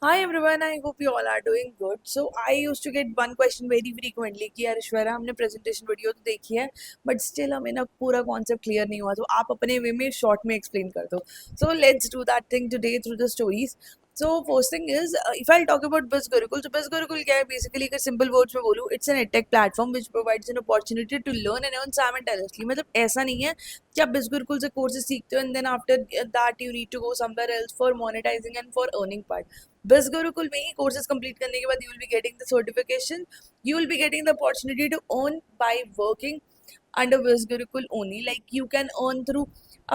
Hi everyone, I hope you all are doing good. So I used to get one question very frequently कि यार ईश्वरा हमने presentation video तो देखी है बट स्टिल हमें ना पूरा कॉन्सेप्ट क्लियर नहीं हुआ तो आप अपने वे में शॉर्ट में एक्सप्लेन कर दो. So let's do that thing today through the stories. So first thing is if I'll talk about Biz Gurukul, so Biz Gurukul क्या है basically अगर simple words में बोलूँ it's an edtech platform which provides an opportunity to learn and earn simultaneously. मतलब ऐसा नहीं है कि आप Biz Gurukul से courses सीखते हो and then after that you need to go somewhere else for monetizing and for earning part. बस गुरुकुल में ही कोर्सेज कंप्लीट करने के बाद you will be getting the certification, you will be getting the opportunity to earn by working under Biz Gurukul only. Like you can earn through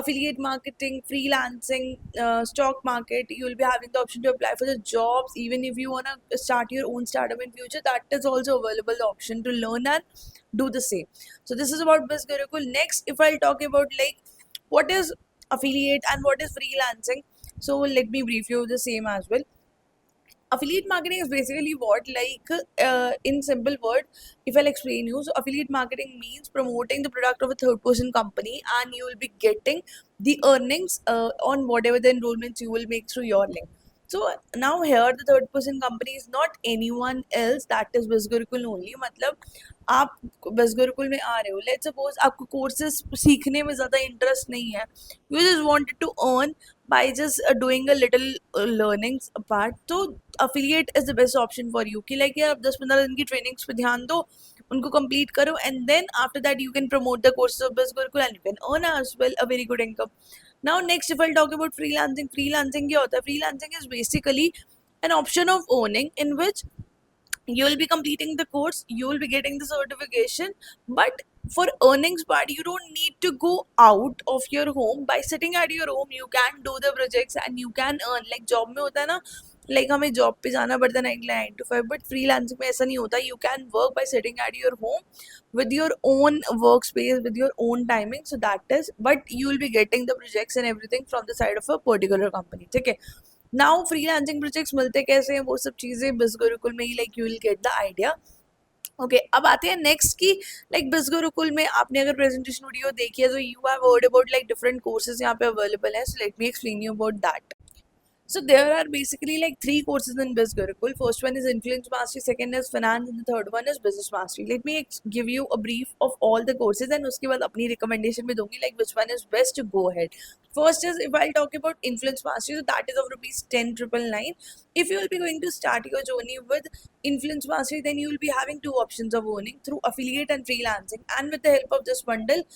affiliate marketing, freelancing, stock market. You will be having the option to apply for the jobs. Even if you wanna start your own startup in future, that is also available. The option to learn and do the same. So this is about Biz Gurukul. Next, if I'll talk about like what is affiliate and what is freelancing, so let me brief you the same as well. Affiliate marketing is basically what, like, in simple word, if I'll explain you, so affiliate marketing means promoting the product of a third person company and you will be getting the earnings on whatever the enrollments you will make through your link. So now here the third person company is not anyone else, that is Biz Gurukul only. मतलब आप Biz Gurukul में आ रहे हो, let's suppose आपको courses सीखने में ज़्यादा interest नहीं है, you just wanted to earn by just doing a little learnings part, तो affiliate is the best option for you कि like यार आप 10-15 दिन की trainings पे ध्यान दो, उनको complete करो and then after that you can promote the courses of Biz Gurukul and you can earn as well a very good income. Now next, if I'll talk about freelancing, freelancing क्या होता है? Freelancing is basically an option of earning in which you will be completing the course, you will be getting the certification, but for earnings part you don't need to go out of your home. By sitting at your home you can do the projects and you can earn. Like job में होता है ना, like हमें job पे जाना पड़ता है 9 to 5, but freelancing में ऐसा नहीं होता. You can work by sitting at your home with your own workspace, with your own timing. So that is, but you will be getting the projects and everything from the side of a particular company. ठीक है. Now freelancing projects मिलते कैसे हैं, वो सब चीज़ें biz Gurukul में ही, like you will get the idea. Okay, अब आते हैं नेक्स्ट की. लाइक बिज गुरुकुल में आपने अगर प्रेजेंटेशन वीडियो देखी है तो you have heard about like different courses यहाँ पे अवेलेबल है. So let me explain you about that. So there are basically like three courses in Biz Gurukul. First one is Influence Mastery, second is Finance, and the third one is Business Mastery. Let me give you a brief of all the courses and उसके बाद अपनी recommendation भी दूंगी like which one is best to go ahead. First is, if I'll talk about Influence Mastery, so that is of rupees 10,999. If you will be going to start your journey with Influence Mastery, then you will be having two options of earning through affiliate and freelancing. And with the help of this bundle,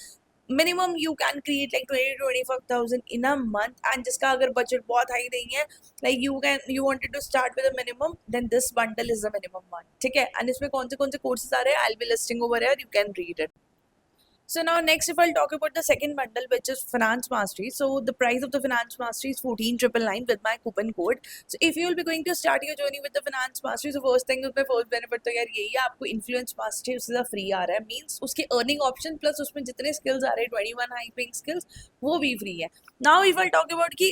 minimum you can create like 20 to 25,000 in a month. And जिसका अगर budget बहुत high नहीं है, like you wanted to start with a minimum, then this bundle is the minimum one. ठीक है. And इसमें कौन से courses आ रहे हैं, I'll be listing over here, you can read it. So now next, if I'll talk about the second bundle, which is Finance Mastery. So the price of the Finance Mastery is 14,999 with my coupon code. So if you will be going to start your journey with the Finance Mastery, so first thing उसमें first benefit तो यार यही है, आपको Influence Mastery उससे ज़्यादा free आ रहा है. Means उसके earning option plus उसमें जितने skills आ रहे हैं 21 high paying skills, वो भी free है. Now if I'll talk about कि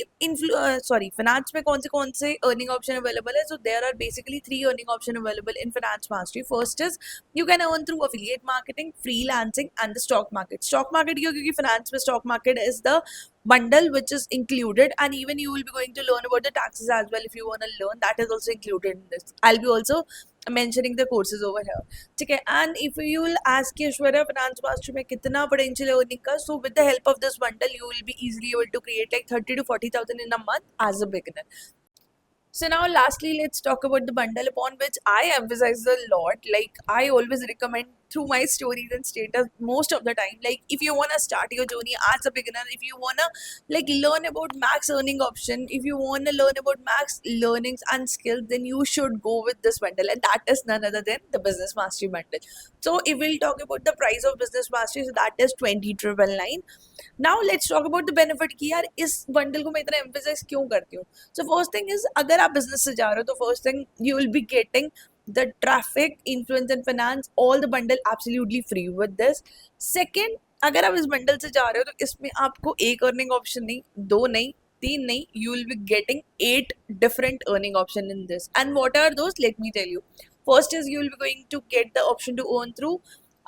finance में कौन से earning option available है. So there are basically three earning option available in Finance Mastery. First is you can earn through affiliate marketing, freelancing, and the stock market. Stock market क्यों? क्योंकि finance में stock market is the bundle which is included, and even you will be going to learn about the taxes as well. If you want to learn, that is also included in this. I'll be also mentioning the courses over here. ठीक है. And if you will ask Ishwarya finance master में कितना potential है earning का, so with the help of this bundle you will be easily able to create like 30 to 40,000 in a month as a beginner. So now lastly, let's talk about the bundle upon which I emphasize a lot. Like I always recommend through my stories and status most of the time. Like if you wanna start your journey as a beginner, if you wanna like learn about max earning option, if you wanna learn about max learnings and skills, then you should go with this bundle, and that is none other than the Business Mastery bundle. So if we'll talk about the price of Business Mastery, so that is 20,999. Now let's talk about the benefit कि यार इस bundle को मैं इतना emphasise क्यों करती हूँ. So first thing is, अगर आप बिजनेस से जा रहे हो तो first thing you will be getting the traffic, influence and finance, all the bundle absolutely free with this. Second, अगर आप इस बंडल से जा रहे हो तो इसमें आपको एक अर्निंग ऑप्शन नहीं, दो नहीं, तीन नहीं, you will be getting 8 different earning option in this. And what are those? Let me tell you. First is you will be going to get the option to earn through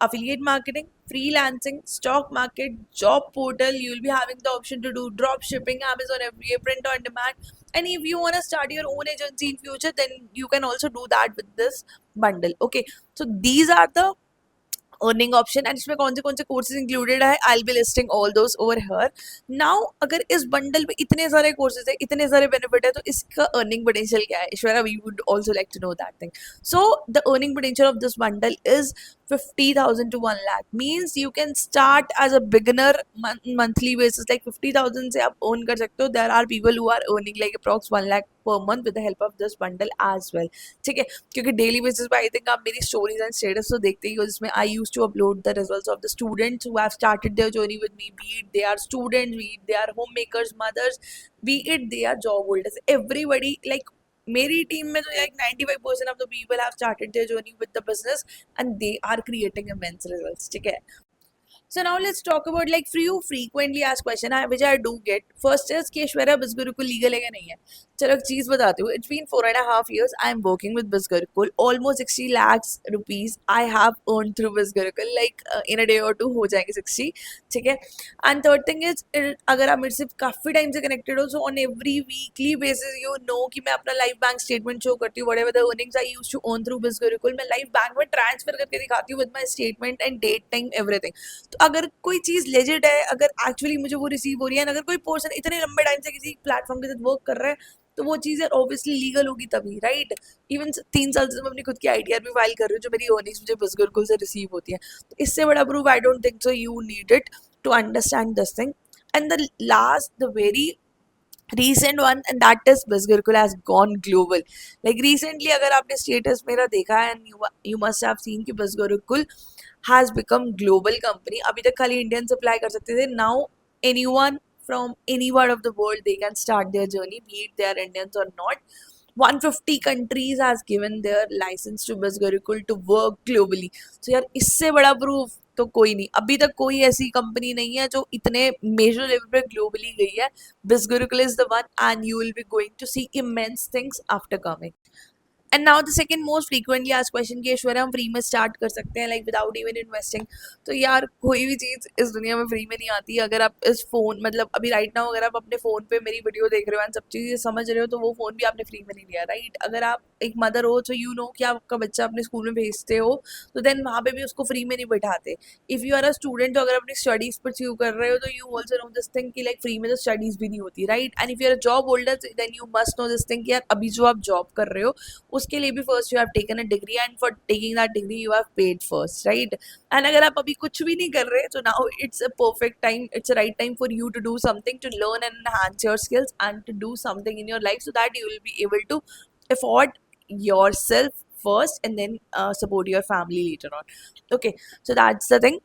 affiliate marketing, freelancing, stock market, job portal. You'll be having the option to do drop shipping, Amazon FBA, print on demand. And if you want to start your own agency in future, then you can also do that with this bundle. Okay, so these are the earning option and इसमें कौन से courses included है, I be listing all those over here now. अगर इस bundle में इतने सारे courses है, इतने सारे बेनिफिट है, तो इसका अर्निंग पोटेंशियल क्या है? Ishwara, we would also like to know that thing. So the earning potential of this bundle is 50,000 to 1 lakh. Means you can start as a beginner monthly basis, like 50,000 से आप earn कर सकते हो. There are people who are earning like approx 1 lakh per month with the help of this bundle as well. ठीक है, क्योंकि daily basis पे I think आप मेरी स्टोरीज एंड स्टेटस तो देखते ही हो, जिसमें I use to upload the results of the students who have started their journey with me, be it they are students, be it they are home makers, mothers, be it they are job holders, everybody. Like मेरी team में तो like 95% of the people have started their journey with the business and they are creating immense results. ठीक है. So now let's talk about like few frequently asked question which I do get. First is कि Aishwarya BizGurukul legal है क्या नहीं है? चलो एक चीज़ बताती हूँ. It's been 4.5 years I am working with BizGurukul. Almost 60 lakhs rupees I have earned through BizGurukul. Like in a day or two हो जाएंगे 60. ठीक है. And third thing is अगर आप मेरे से काफ़ी टाइम से connected हो, so on every weekly basis you know कि मैं अपना live bank statement show करती हूँ. Whatever the earnings I used to earn through BizGurukul मैं live bank में transfer करके दिखाती हूँ with my statement and date time everything. तो अगर कोई चीज़ लेजिट है, अगर एक्चुअली मुझे वो रिसीव हो रही है, अगर कोई पर्सन इतने लंबे टाइम से किसी प्लेटफॉर्म के साथ वर्क कर रहा है, तो वो चीज़ ऑब्वियसली लीगल होगी तभी, राइट. इवन 3 साल से मैं अपनी खुद की आईटीआर भी फाइल कर रही हूँ, जो मेरी अर्निंग्स मुझे BizGurukul से रिसीव होती है. तो इससे बड़ा proof I don't think so you need it to understand this thing. And the last, the very recent one, and that is BizGurukul has gone global. Like recently अगर आपने status मेरा देखा है, and you must have seen कि BizGurukul has become global company. अभी तक खाली Indians apply कर सकते थे. Now anyone from any part of the world they can start their journey, be it they are Indians or not. 150 countries has given their license to BizGurukul to work globally. So यार इससे बड़ा proof तो कोई नहीं. अभी तक कोई ऐसी कंपनी नहीं है जो इतने मेजर लेवल पे ग्लोबली गई है. BizGurukul is the one and you will be going to see immense things after coming. And now the second most frequently asked question कि ऐश्वर्या हम फ्री में स्टार्ट कर सकते हैं लाइक विदाउट इवन इन्वेस्टिंग. तो यार कोई भी चीज़ इस दुनिया में फ्री में नहीं आती. अगर आप इस फ़ोन मतलब अभी राइट नाउ अगर आप अपने फ़ोन पे मेरी वीडियो देख रहे हो एंड सब चीज़ें समझ रहे हो, तो वो फ़ोन भी आपने फ्री में नहीं लिया, राइट. अगर आप एक मदर हो तो यू नो कि आप आपका बच्चा अपने स्कूल में भेजते हो, तो देन वहाँ पे भी उसको फ्री में नहीं बैठाते. If you are a student, तो अगर अपनी स्टडीज़ परस्यू कर रहे हो, तो you also know this thing कि लाइक फ्री में तो स्टडीज़ भी नहीं होती, right. And if you are a job holder, then you must know this thing कि यार अभी जो आप जॉब कर रहे हो उसके लिए भी first you have taken a degree, and for taking that degree you have paid first, right. And अगर आप अभी कुछ भी नहीं कर रहे, so now it's a perfect time, it's a right time for you to do something, to learn and enhance your skills and to do something in your life so that you will be able to afford yourself first and then support your family later on. Okay, so that's the thing.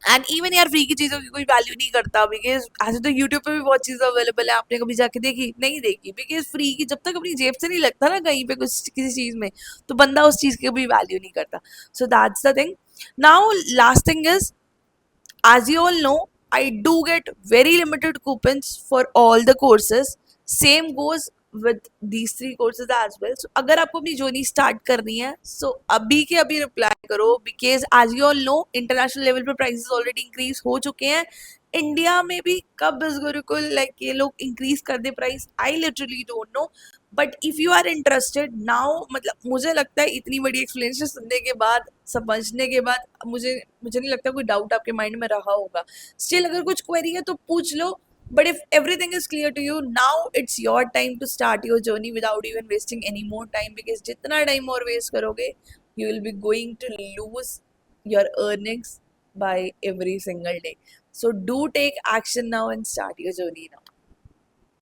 And even यार free की चीज़ों की कोई value नहीं करता, because ऐसे तो YouTube पे भी बहुत चीज़ अवेलेबल है. आपने कभी जाके देखी? नहीं देखी. बिकॉज फ्री की जब तक अपनी जेब से नहीं लगता ना कहीं पे कुछ किसी चीज़ में, तो बंदा उस चीज़ की भी वैल्यू नहीं करता. So that's the thing. Now last thing is, as you all know, I do get very limited coupons for all the courses. Same goes with these 3 courses as well. So अगर आपको अपनी journey start करनी है, so अभी के अभी reply करो, because as you all know international level पे प्राइसेस ऑलरेडी इंक्रीज हो चुके हैं. इंडिया में भी कब BizGurukul लाइक ये लोग इंक्रीज कर दे price, I literally don't know. But if you are interested now, मतलब मुझे लगता है इतनी बड़ी एक्सप्लेनेशन सुनने के बाद, समझने के बाद, मुझे नहीं लगता कोई डाउट आपके माइंड में रहा होगा. स्टिल अगर कुछ क्वेरी है तो पूछ लो. But if everything is clear to you, now it's your time to start your journey without even wasting any more time, because जितना time और waste करोगे, you will be going to lose your earnings by every single day. So do take action now and start your journey now.